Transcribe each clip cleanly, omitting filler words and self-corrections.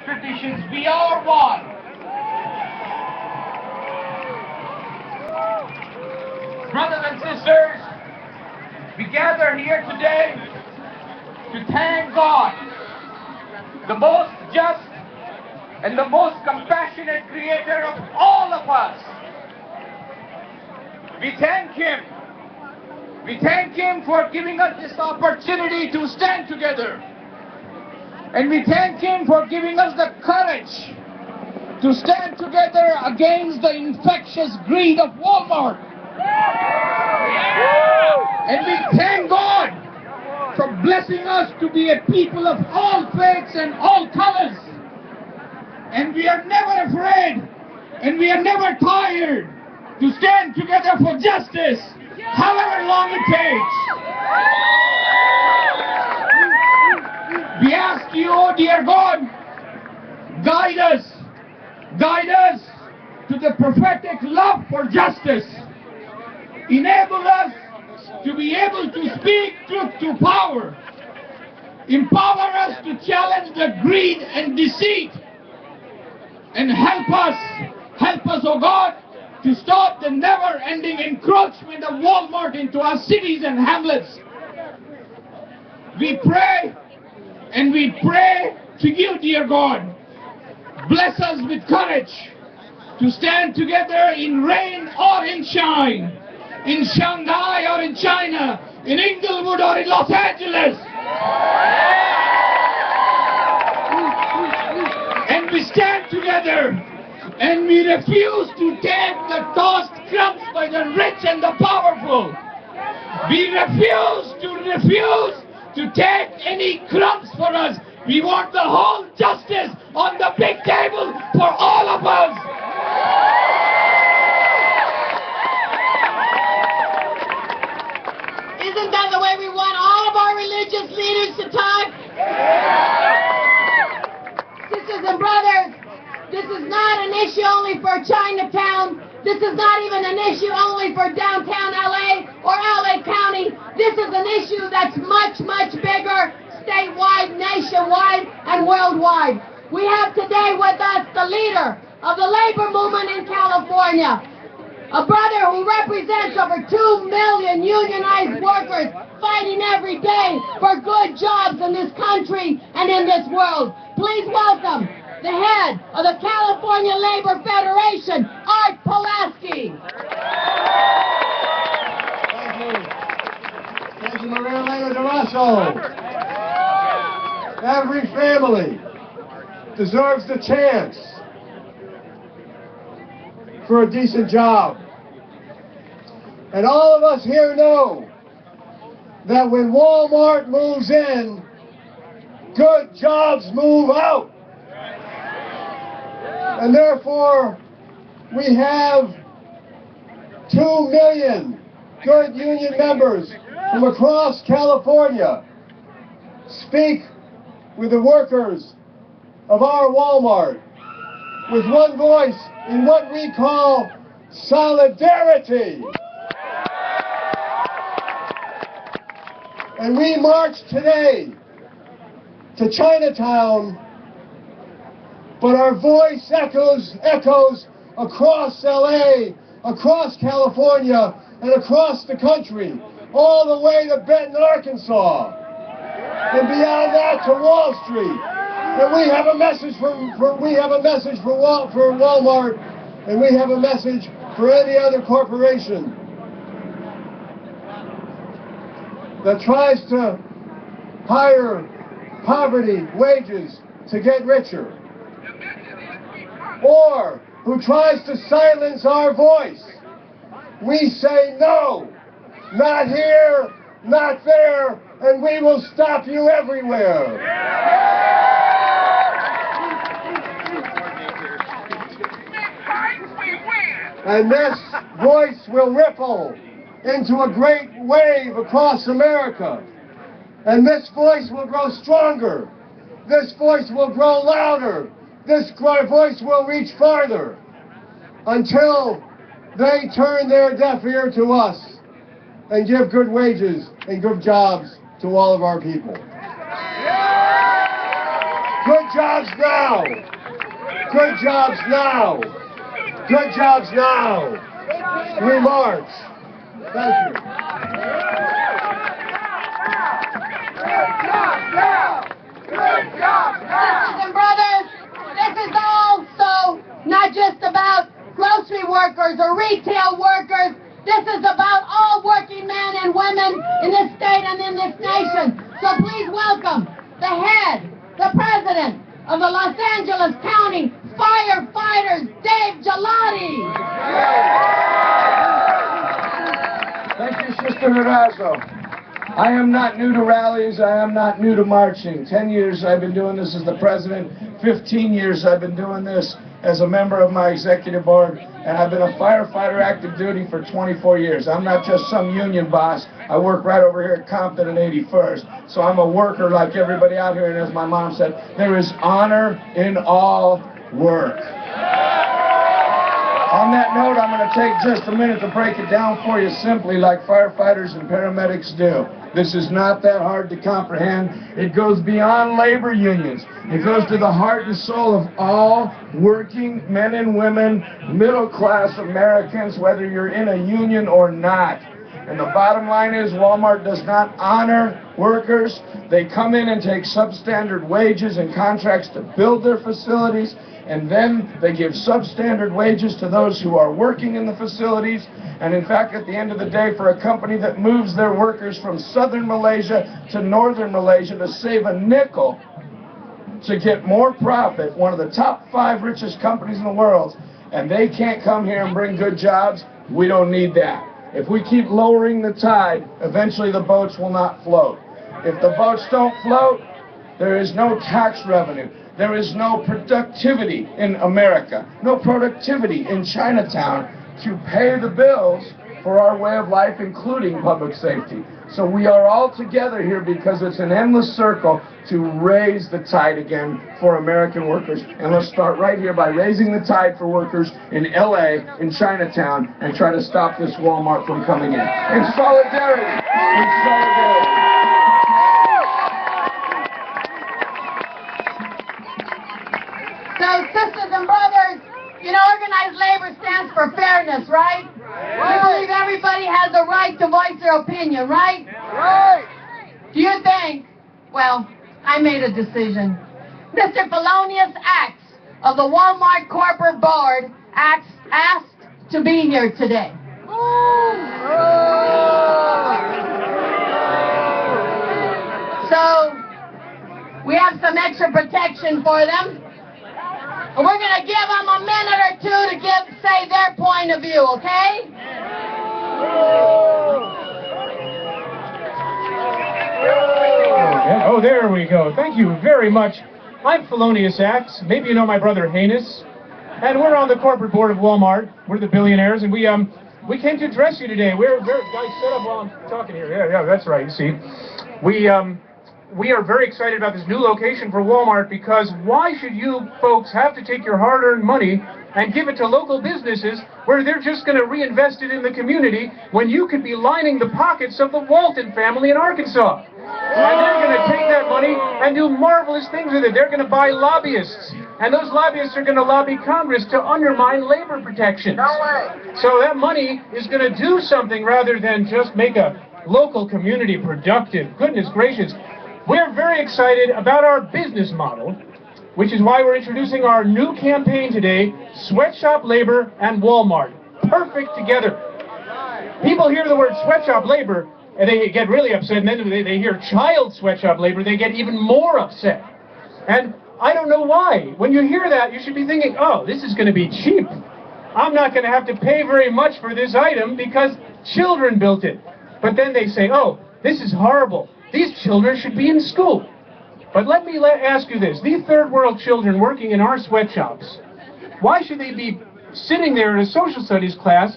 traditions, we are one. Brothers and sisters, we gather here today to thank God, the most just and the most compassionate creator of all of us. We thank Him. We thank Him for giving us this opportunity to stand together. And we thank Him for giving us the courage to stand together against the infectious greed of Wal Mart. And we thank God for blessing us to be a people of all faiths and all colors. And we are never afraid and we are never tired to stand together for justice, however long it takes. We ask you, oh dear God, guide us to the prophetic love for justice. Enable us to be able to speak truth to power. Empower us to challenge the greed and deceit. And help us, oh God, to stop the never-ending encroachment of Wal Mart into our cities and hamlets. We pray and we pray to you, dear God. Bless us with courage to stand together in rain or in shine, in Shanghai or in China, in Inglewood or in Los Angeles. And we stand together and we refuse to take the tossed crumbs by the rich and the powerful. We refuse to take any crumbs for us. We want the whole justice on the big table for all of us. Isn't that the way we want all of our religious leaders to talk? Sisters and brothers, this is not an issue only for Chinatown. This is not even an issue only for downtown LA or LA County. This is an issue that's much, much bigger, statewide, nationwide, and worldwide. We have today with us the leader of the labor movement in California, a brother who represents over 2 million unionized workers fighting every day for good jobs in this country and in this world. Please welcome the head of the California Labor Federation, Art Pulaski. Thank you, Maria Elena DeRosso. Every family deserves the chance for a decent job. And all of us here know that when Wal Mart moves in, good jobs move out. And therefore, we have 2 million good union members from across California speak with the workers of our Wal Mart with one voice in what we call solidarity. And we march today to Chinatown, but our voice echoes across LA, across California, and across the country, all the way to Benton, Arkansas, and beyond that to Wall Street. And we have a message for Wal Mart, and we have a message for any other corporation that tries to hire poverty wages to get richer, or who tries to silence our voice. We say no, not here, not there, and we will stop you everywhere. And this voice will ripple into a great wave across America. And this voice will grow stronger. This voice will grow louder. This voice will reach farther until they turn their deaf ear to us and give good wages and good jobs to all of our people. Good jobs now. Good jobs now. Good jobs now. We march. Thank you. Sisters and brothers, this is also not just about grocery workers or retail workers. This is about all working men and women in this state and in this nation. So please welcome the head, the president of the Los Angeles County Firefighters, Dave Gelati. Thank you, Sister Narazo. I am not new to rallies. I am not new to marching. 10 years I've been doing this as the president. 15 years I've been doing this as a member of my executive board. And I've been a firefighter active duty for 24 years. I'm not just some union boss. I work right over here at Compton and 81st. So I'm a worker like everybody out here. And as my mom said, there is honor in all work. On that note, I'm going to take just a minute to break it down for you simply like firefighters and paramedics do. This is not that hard to comprehend. It goes beyond labor unions. It goes to the heart and soul of all working men and women, middle-class Americans, whether you're in a union or not. And the bottom line is Walmart does not honor workers. They come in and take substandard wages and contracts to build their facilities, and then they give substandard wages to those who are working in the facilities. And in fact, at the end of the day, for a company that moves their workers from southern Malaysia to northern Malaysia to save a nickel to get more profit, one of the top 5 richest companies in the world, and they can't come here and bring good jobs, we don't need that. If we keep lowering the tide, eventually the boats will not float. If the boats don't float, there is no tax revenue. There is no productivity in America, no productivity in Chinatown to pay the bills for our way of life, including public safety. So we are all together here because it's an endless circle to raise the tide again for American workers. And let's start right here by raising the tide for workers in LA, in Chinatown, and try to stop this Walmart from coming in. In solidarity. In solidarity. So, sisters and brothers, you know, organized labor stands for fairness, right? We believe everybody has a right to voice their opinion, right? Right. Do you think, well, I made a decision. Mr. Felonious Acts of the Walmart Corporate Board asked to be here today. So, we have some extra protection for them. And we're going to give them a minute or two to say their point of view, okay? Oh, there we go. Thank you very much. I'm Felonious Acts. Maybe you know my brother Heinous. And we're on the corporate board of Walmart. We're the billionaires, and we came to address you today. Guys, set up while I'm talking here. Yeah, that's right. You see, we are very excited about this new location for Walmart because why should you folks have to take your hard-earned money and give it to local businesses where they're just going to reinvest it in the community when you could be lining the pockets of the Walton family in Arkansas? And they're going to take that money and do marvelous things with it. They're going to buy lobbyists. And those lobbyists are going to lobby Congress to undermine labor protections. No way. So that money is going to do something rather than just make a local community productive. Goodness gracious. We're very excited about our business model, which is why we're introducing our new campaign today, Sweatshop Labor and Walmart. Perfect together. People hear the word sweatshop labor, and they get really upset, and then they hear child sweatshop labor, they get even more upset. And I don't know why. When you hear that, you should be thinking, oh, this is going to be cheap. I'm not going to have to pay very much for this item because children built it. But then they say, oh, this is horrible. These children should be in school. But let me ask you this. These third world children working in our sweatshops, why should they be sitting there in a social studies class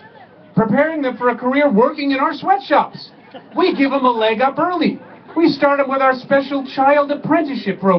preparing them for a career working in our sweatshops? We give them a leg up early. We start them with our special child apprenticeship program.